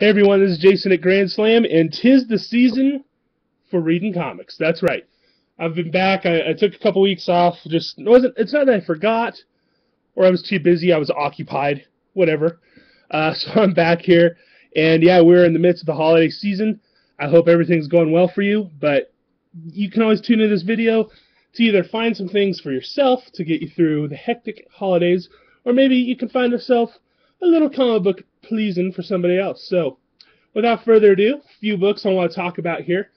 Hey everyone, this is Jason at Grand Slam, and 'tis the season for reading comics. That's right. I've been back. I took a couple weeks off. It's not that I forgot or I was too busy. I was occupied. Whatever. So I'm back here, and yeah, we're in the midst of the holiday season. I hope everything's going well for you. But you can always tune in this video to either find some things for yourself to get you through the hectic holidays, or maybe you can find yourself a little comic book pleasing for somebody else. So, without further ado, a few books I want to talk about here.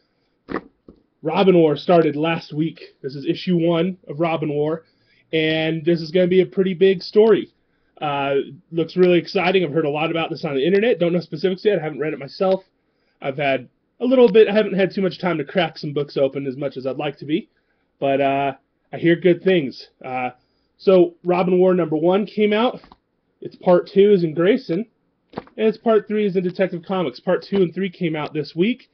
Robin War started last week. This is issue 1 of Robin War, and this is going to be a pretty big story. Looks really exciting. I've heard a lot about this on the internet. Don't know specifics yet. I haven't read it myself. I've had a little bit. I haven't had too much time to crack some books open as much as I'd like to be, but I hear good things. So Robin War #1 came out. Its part 2 is in Grayson, and its part 3 is in Detective Comics. Part 2 and 3 came out this week.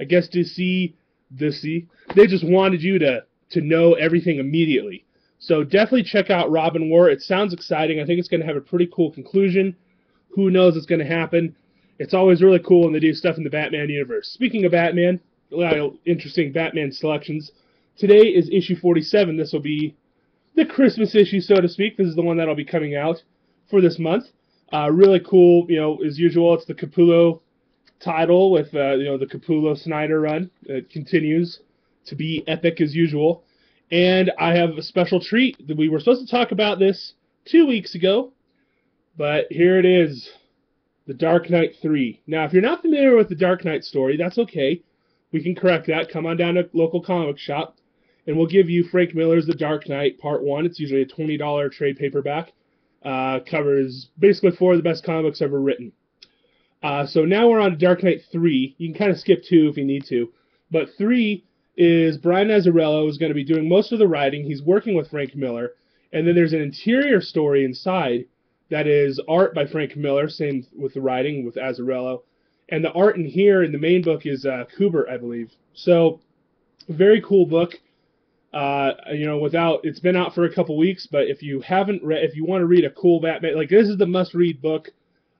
I guess DC, they just wanted you to know everything immediately. So definitely check out Robin War. It sounds exciting. I think it's going to have a pretty cool conclusion. Who knows what's going to happen? It's always really cool when they do stuff in the Batman universe. Speaking of Batman, a lot of interesting Batman selections. Today is issue 47. This will be the Christmas issue, so to speak. This is the one that'll be coming out for this month. Really cool, as usual. It's the Capullo title with, the Capullo Snyder run. It continues to be epic as usual. And I have a special treat. We were supposed to talk about this 2 weeks ago, but here it is, The Dark Knight 3. Now, if you're not familiar with the Dark Knight story, that's okay. We can correct that. Come on down to local comic shop, and we'll give you Frank Miller's The Dark Knight Part 1. It's usually a $20 trade paperback. Covers basically 4 of the best comic books ever written. So now we're on Dark Knight 3. You can kind of skip 2 if you need to. But 3 is Brian Azzarello is going to be doing most of the writing. He's working with Frank Miller. And then there's an interior story inside that is art by Frank Miller, same with the writing with Azzarello. And the art in here in the main book is Kubert, I believe. So, very cool book. It's been out for a couple weeks, but if you want to read a cool Batman, this is the must-read book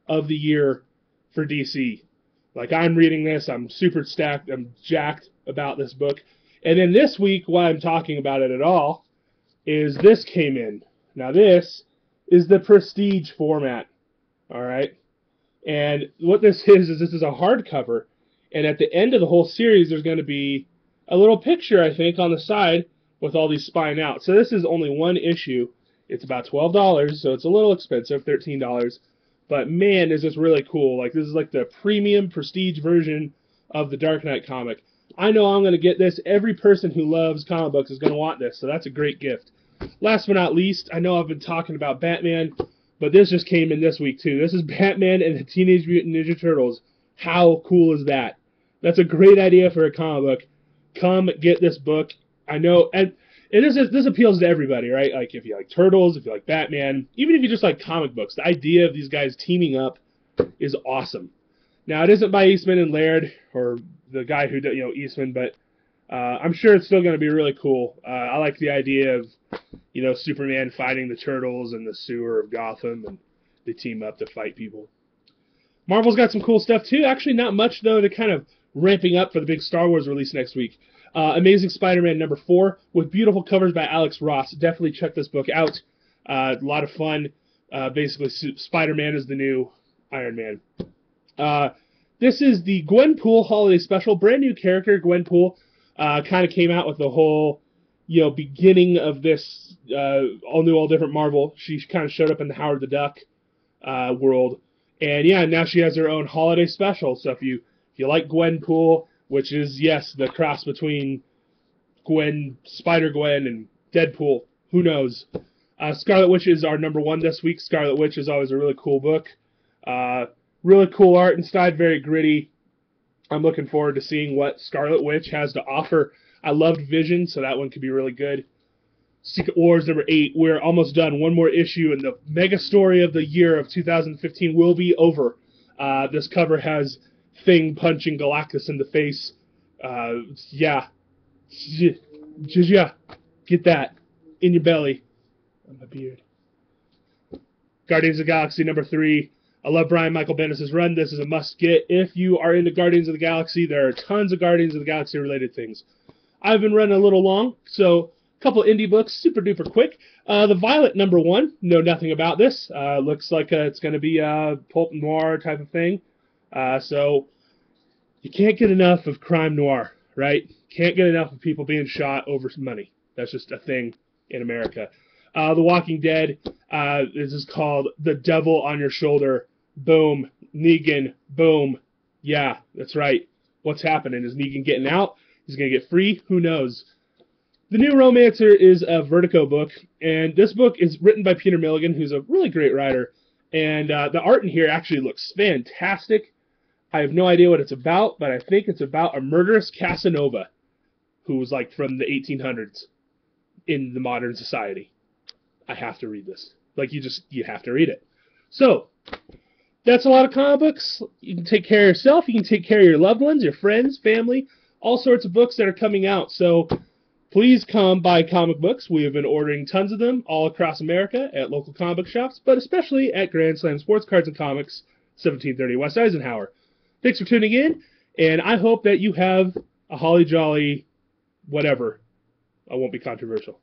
of the year for DC. I'm reading this, I'm super stacked, I'm jacked about this book. And then this week, why I'm talking about it at all, is this came in. Now this is the Prestige format, alright? And what this is this is a hardcover, and at the end of the whole series, there's going to be a little picture, I think, on the side with all these spine out. So this is only one issue. It's about $12, so it's a little expensive, $13. But man, is this really cool. This is the premium prestige version of the Dark Knight comic. I know I'm going to get this. Every person who loves comic books is going to want this, so that's a great gift. Last but not least, I know I've been talking about Batman, but this just came in this week too. This is Batman and the Teenage Mutant Ninja Turtles. How cool is that? That's a great idea for a comic book. Come get this book. I know, and this appeals to everybody, right? If you like Turtles, if you like Batman, even if you just like comic books, the idea of these guys teaming up is awesome. Now, it isn't by Eastman and Laird, or the guy who did, Eastman, but I'm sure it's still going to be really cool. I like the idea of, Superman fighting the Turtles in the sewer of Gotham, and they team up to fight people. Marvel's got some cool stuff, too. Actually, not much, though. They're kind of ramping up for the big Star Wars release next week. Amazing Spider-Man #4 with beautiful covers by Alex Ross. Definitely check this book out. A lot of fun. Basically, Spider-Man is the new Iron Man. This is the Gwenpool Holiday Special. Brand new character, Gwenpool. Kind of came out with the whole, beginning of this all new, all different Marvel. She kind of showed up in the Howard the Duck world. And yeah, now she has her own holiday special. So if you like Gwenpool, which is, yes, the cross between Spider-Gwen and Deadpool. Who knows? Scarlet Witch is our #1 this week. Scarlet Witch is always a really cool book. Really cool art inside, very gritty. I'm looking forward to seeing what Scarlet Witch has to offer. I loved Vision, so that one could be really good. Secret Wars #8. We're almost done. One more issue, and the mega story of the year of 2015 will be over. This cover has Thing punching Galactus in the face. Yeah. Get that in your belly. On my beard. Guardians of the Galaxy #3. I love Brian Michael Bendis' run. This is a must-get. If you are into Guardians of the Galaxy, there are tons of Guardians of the Galaxy-related things. I've been running a little long, so a couple indie books, super-duper quick. The Violet #1, know nothing about this. Looks like it's going to be a pulp noir type of thing. So you can't get enough of crime noir, right? Can't get enough of people being shot over some money. That's just a thing in America. The Walking Dead, this is called The Devil on Your Shoulder. Boom. Negan. Boom. Yeah, that's right. What's happening? Is Negan getting out? He's going to get free? Who knows? The New Romancer is a Vertigo book, and this book is written by Peter Milligan, who's a really great writer. And the art in here actually looks fantastic. I have no idea what it's about, but I think it's about a murderous Casanova who was like from the 1800s in the modern society. I have to read this. Like, you have to read it. So, that's a lot of comic books. You can take care of yourself. You can take care of your loved ones, your friends, family, all sorts of books that are coming out. So, please come buy comic books. We have been ordering tons of them all across America at local comic book shops, but especially at Grand Slam Sports Cards and Comics, 1730 West Eisenhower. Thanks for tuning in, and I hope that you have a holly jolly whatever. I won't be controversial.